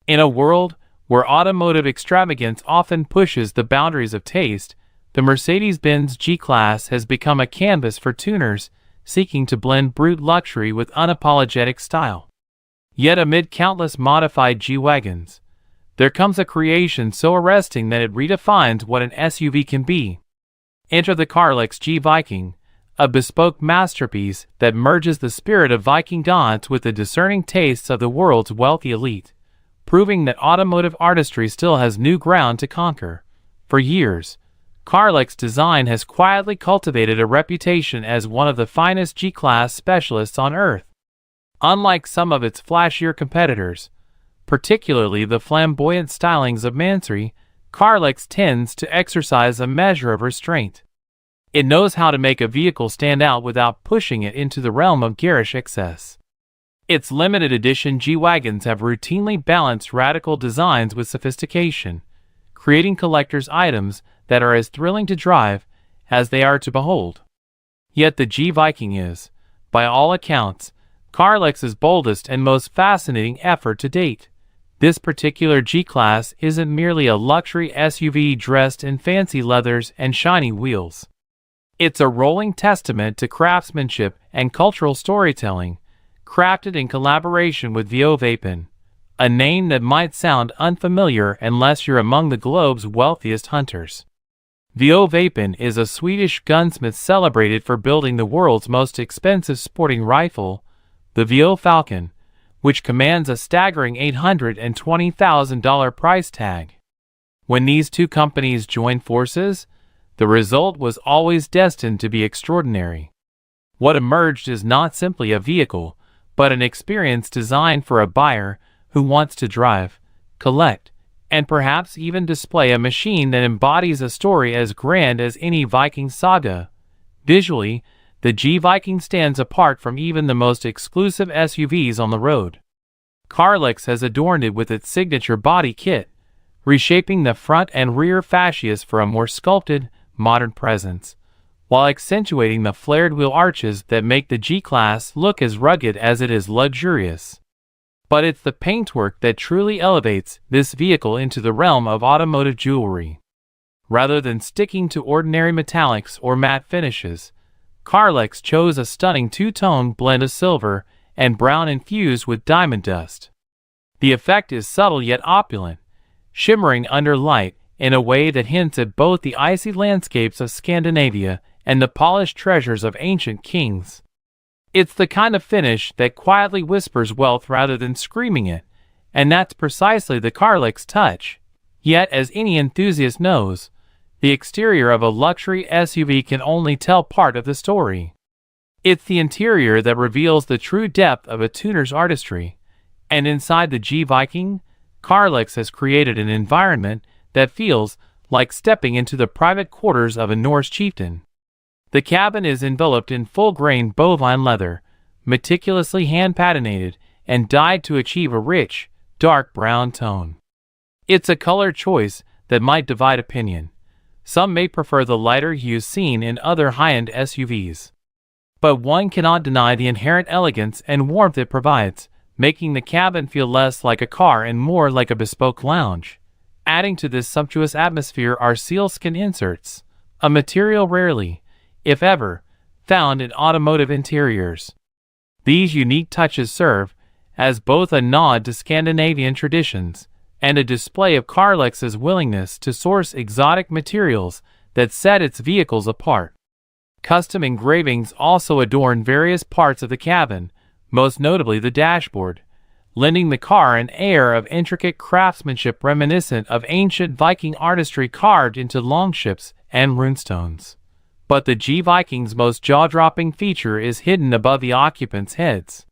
In a world where automotive extravagance often pushes the boundaries of taste, the Mercedes-Benz G-Class has become a canvas for tuners seeking to blend brute luxury with unapologetic style. Yet amid countless modified G-Wagons, there comes a creation so arresting that it redefines what an SUV can be. Enter the Carlex G-Viking, a bespoke masterpiece that merges the spirit of Viking gods with the discerning tastes of the world's wealthy elite, proving that automotive artistry still has new ground to conquer. For years, Carlex Design has quietly cultivated a reputation as one of the finest G-Class specialists on Earth. Unlike some of its flashier competitors, particularly the flamboyant stylings of Mansory, Carlex tends to exercise a measure of restraint. It knows how to make a vehicle stand out without pushing it into the realm of garish excess. Its limited edition G-Wagons have routinely balanced radical designs with sophistication, creating collector's items that are as thrilling to drive as they are to behold. Yet the G-Viking is, by all accounts, Carlex's boldest and most fascinating effort to date. This particular G-Class isn't merely a luxury SUV dressed in fancy leathers and shiny wheels. It's a rolling testament to craftsmanship and cultural storytelling, crafted in collaboration with VO Vapen, a name that might sound unfamiliar unless you're among the globe's wealthiest hunters. VO Vapen is a Swedish gunsmith celebrated for building the world's most expensive sporting rifle, the VO Falcon, which commands a staggering $820,000 price tag. When these two companies joined forces, the result was always destined to be extraordinary. What emerged is not simply a vehicle, but an experience designed for a buyer who wants to drive, collect, and perhaps even display a machine that embodies a story as grand as any Viking saga. Visually, the G-Viking stands apart from even the most exclusive SUVs on the road. Carlex has adorned it with its signature body kit, reshaping the front and rear fascias for a more sculpted, modern presence, while accentuating the flared wheel arches that make the G-Class look as rugged as it is luxurious. But it's the paintwork that truly elevates this vehicle into the realm of automotive jewelry. Rather than sticking to ordinary metallics or matte finishes, Carlex chose a stunning two-tone blend of silver and brown infused with diamond dust. The effect is subtle yet opulent, shimmering under light in a way that hints at both the icy landscapes of Scandinavia and the polished treasures of ancient kings. It's the kind of finish that quietly whispers wealth rather than screaming it, and that's precisely the Carlex touch. Yet, as any enthusiast knows, the exterior of a luxury SUV can only tell part of the story. It's the interior that reveals the true depth of a tuner's artistry, and inside the G-Viking, Carlex has created an environment that feels like stepping into the private quarters of a Norse chieftain. The cabin is enveloped in full-grain bovine leather, meticulously hand-patinated and dyed to achieve a rich, dark brown tone. It's a color choice that might divide opinion. Some may prefer the lighter hues seen in other high-end SUVs. But one cannot deny the inherent elegance and warmth it provides, making the cabin feel less like a car and more like a bespoke lounge. Adding to this sumptuous atmosphere are sealskin inserts, a material rarely, if ever, found in automotive interiors. These unique touches serve as both a nod to Scandinavian traditions and a display of Carlex's willingness to source exotic materials that set its vehicles apart. Custom engravings also adorn various parts of the cabin, most notably the dashboard, lending the car an air of intricate craftsmanship reminiscent of ancient Viking artistry carved into longships and runestones. But the G-Viking's most jaw-dropping feature is hidden above the occupants' heads.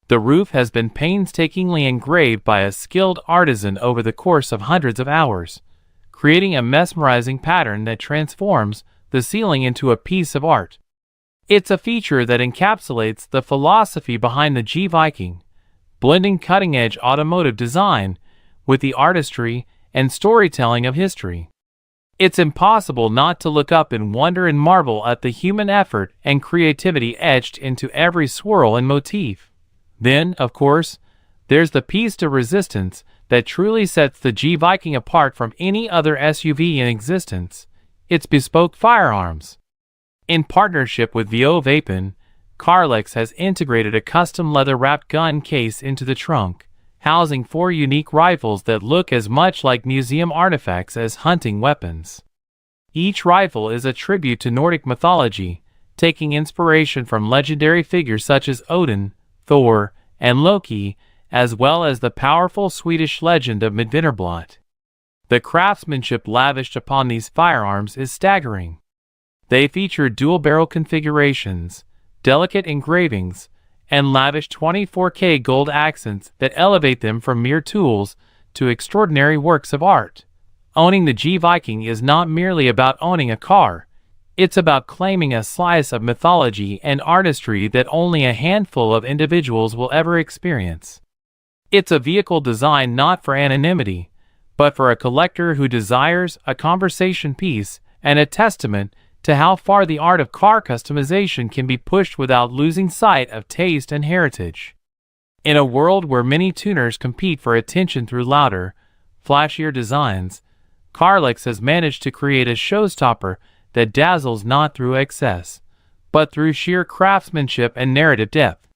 The roof has been painstakingly engraved by a skilled artisan over the course of hundreds of hours, creating a mesmerizing pattern that transforms the ceiling into a piece of art. It's a feature that encapsulates the philosophy behind the G-Viking, blending cutting-edge automotive design with the artistry and storytelling of history. It's impossible not to look up in wonder and marvel at the human effort and creativity etched into every swirl and motif. Then, of course, there's the piece de resistance that truly sets the G-Viking apart from any other SUV in existence: its bespoke firearms. In partnership with VO Vapen, Carlex has integrated a custom leather-wrapped gun case into the trunk, housing 4 unique rifles that look as much like museum artifacts as hunting weapons. Each rifle is a tribute to Nordic mythology, taking inspiration from legendary figures such as Odin, Thor, and Loki, as well as the powerful Swedish legend of Midvinterblot. The craftsmanship lavished upon these firearms is staggering. They feature dual-barrel configurations, delicate engravings, and lavish 24K gold accents that elevate them from mere tools to extraordinary works of art. Owning the G-Viking is not merely about owning a car. It's about claiming a slice of mythology and artistry that only a handful of individuals will ever experience. It's a vehicle designed not for anonymity, but for a collector who desires a conversation piece and a testament to how far the art of car customization can be pushed without losing sight of taste and heritage. In a world where many tuners compete for attention through louder, flashier designs, Carlex has managed to create a showstopper that dazzles not through excess, but through sheer craftsmanship and narrative depth.